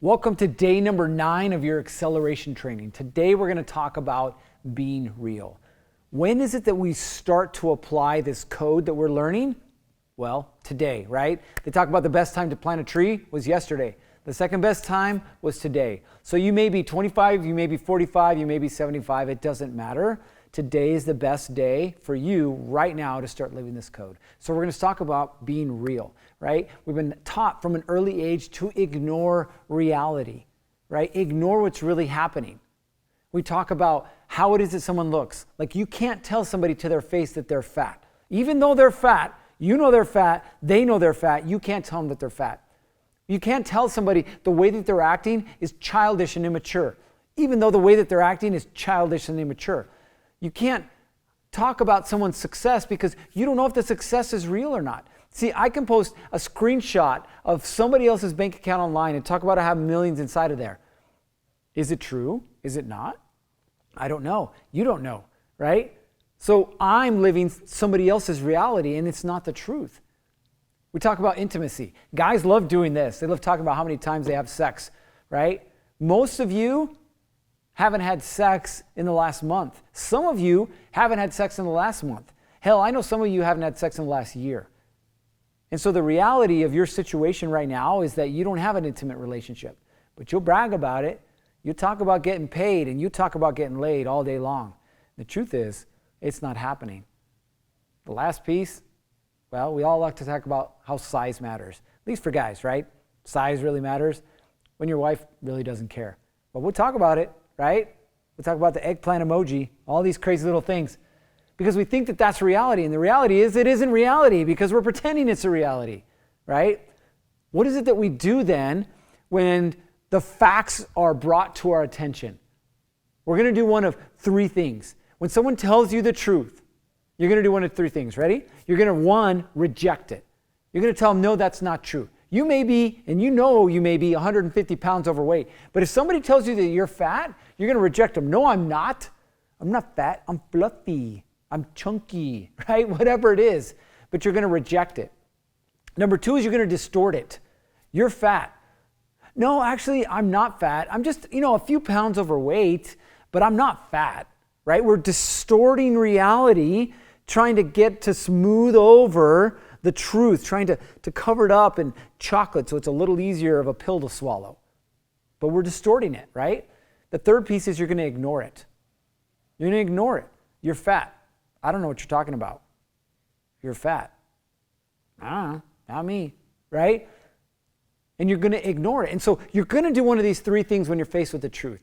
Welcome to day number 9 of your acceleration training. Today we're going to talk about being real. When is it that we start to apply this code that we're learning? Well, today, right? They talk about the best time to plant a tree was yesterday. The second best time was today. So you may be 25, you may be 45, you may be 75, it doesn't matter. Today is the best day for you right now to start living this code. So we're going to talk about being real, right? We've been taught from an early age to ignore reality, right? Ignore what's really happening. We talk about how it is that someone looks. Like you can't tell somebody to their face that they're fat. Even though they're fat, you know they're fat, they know they're fat, you can't tell them that they're fat. You can't tell somebody the way that they're acting is childish and immature, even though the way that they're acting is childish and immature. You can't talk about someone's success because you don't know if the success is real or not. See, I can post a screenshot of somebody else's bank account online and talk about I have millions inside of there. Is it true? Is it not? I don't know. You don't know, right? So I'm living somebody else's reality and it's not the truth. We talk about intimacy. Guys love doing this. They love talking about how many times they have sex, right? Most of you haven't had sex in the last month. Some of you haven't had sex in the last month. Hell, I know some of you haven't had sex in the last year. And so the reality of your situation right now is that you don't have an intimate relationship, but you'll brag about it. You talk about getting paid and you talk about getting laid all day long. The truth is, it's not happening. The last piece, well, we all like to talk about how size matters, at least for guys, right? Size really matters when your wife really doesn't care. But we'll talk about it, right? We'll talk about the eggplant emoji, all these crazy little things, because we think that that's reality. And the reality is it isn't reality because we're pretending it's a reality, right? What is it that we do then when the facts are brought to our attention? We're going to do one of 3 things. When someone tells you the truth, you're going to do one of 3 things. Ready? You're going to, 1, reject it. You're going to tell them, no, that's not true. You may be, and you know you may be 150 pounds overweight. But if somebody tells you that you're fat, you're going to reject them. No, I'm not. I'm not fat. I'm fluffy. I'm chunky, right? Whatever it is. But you're going to reject it. Number 2 is you're going to distort it. You're fat. No, actually, I'm not fat. I'm just, a few pounds overweight, but I'm not fat, right? We're distorting reality, trying to get to smooth over the truth, trying to cover it up in chocolate so it's a little easier of a pill to swallow. But we're distorting it, right? The 3rd piece is you're going to ignore it. You're going to ignore it. You're fat. I don't know what you're talking about. You're fat. I don't know. Not me, right? And you're going to ignore it. And so you're going to do one of these 3 things when you're faced with the truth.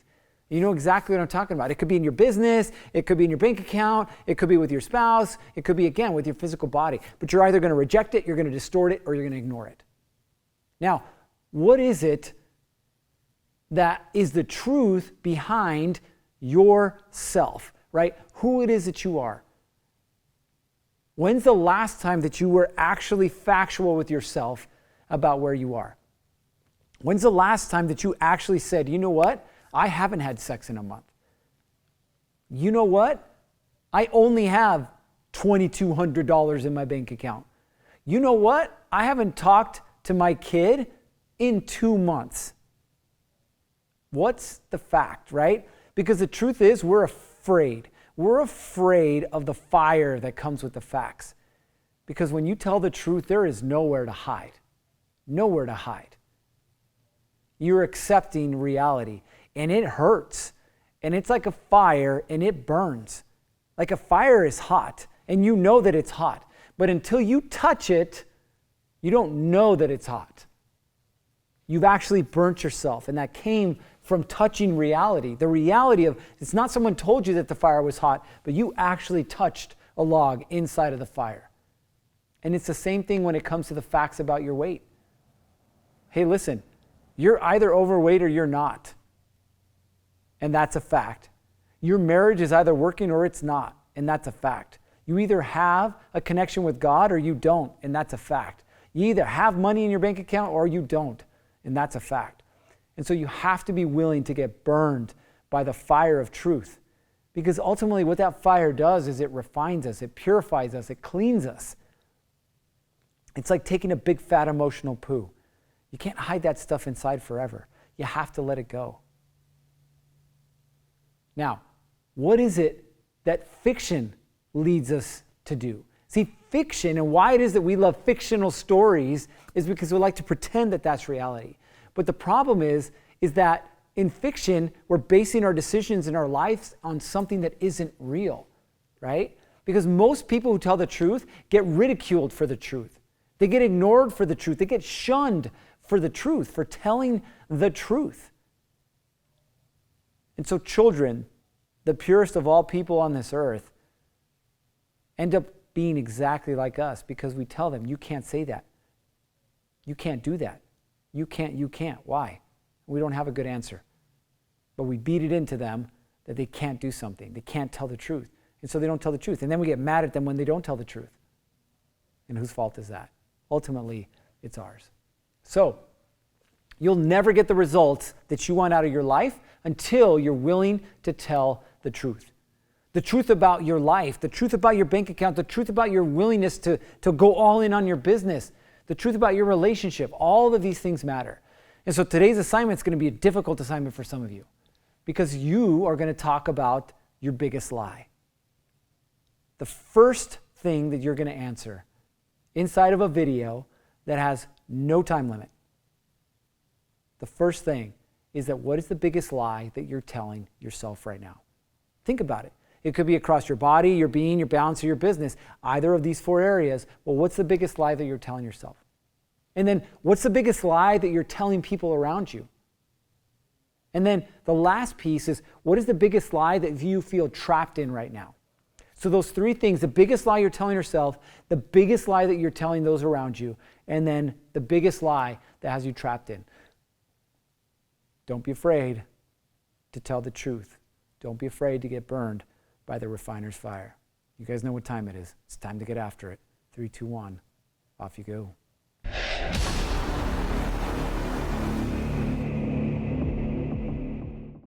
You know exactly what I'm talking about. It could be in your business, it could be in your bank account, it could be with your spouse, it could be, again, with your physical body. But you're either going to reject it, you're going to distort it, or you're going to ignore it. Now, what is it that is the truth behind yourself, right? Who it is that you are. When's the last time that you were actually factual with yourself about where you are? When's the last time that you actually said, you know what? I haven't had sex in a month. You know what? I only have $2,200 in my bank account. You know what? I haven't talked to my kid in 2 months. What's the fact, right? Because the truth is we're afraid. We're afraid of the fire that comes with the facts. Because when you tell the truth, there is nowhere to hide. Nowhere to hide. You're accepting reality. And it hurts. And it's like a fire and it burns. Like a fire is hot and you know that it's hot. But until you touch it, you don't know that it's hot. You've actually burnt yourself. And that came from touching reality. The reality of, it's not someone told you that the fire was hot, but you actually touched a log inside of the fire. And it's the same thing when it comes to the facts about your weight. Hey, listen, you're either overweight or you're not. And that's a fact. Your marriage is either working or it's not, and that's a fact. You either have a connection with God or you don't, and that's a fact. You either have money in your bank account or you don't, and that's a fact. And so you have to be willing to get burned by the fire of truth, because ultimately what that fire does is it refines us, it purifies us, it cleans us. It's like taking a big fat emotional poo. You can't hide that stuff inside forever. you have to let it go. Now, what is it that fiction leads us to do? See, fiction, and why it is that we love fictional stories, is because we like to pretend that that's reality. But the problem is that in fiction, we're basing our decisions in our lives on something that isn't real, right? Because most people who tell the truth get ridiculed for the truth. They get ignored for the truth. They get shunned for the truth, for telling the truth. And so children, the purest of all people on this earth, end up being exactly like us because we tell them, you can't say that. You can't do that. You can't. Why? We don't have a good answer. But we beat it into them that they can't do something. They can't tell the truth. And so they don't tell the truth. And then we get mad at them when they don't tell the truth. And whose fault is that? Ultimately, it's ours. So, you'll never get the results that you want out of your life until you're willing to tell the truth. The truth about your life, the truth about your bank account, the truth about your willingness to go all in on your business, the truth about your relationship. All of these things matter. And so today's assignment is going to be a difficult assignment for some of you because you are going to talk about your biggest lie. The first thing that you're going to answer inside of a video that has no time limit. The first thing is that what is the biggest lie that you're telling yourself right now? Think about it. It could be across your body, your being, your balance, or your business. Either of these 4 areas. Well, what's the biggest lie that you're telling yourself? And then what's the biggest lie that you're telling people around you? And then the last piece is, what is the biggest lie that you feel trapped in right now? So those 3 things, the biggest lie you're telling yourself, the biggest lie that you're telling those around you, and then the biggest lie that has you trapped in. Don't be afraid to tell the truth. Don't be afraid to get burned by the refiner's fire. You guys know what time it is. It's time to get after it. 3, 2, 1. Off you go.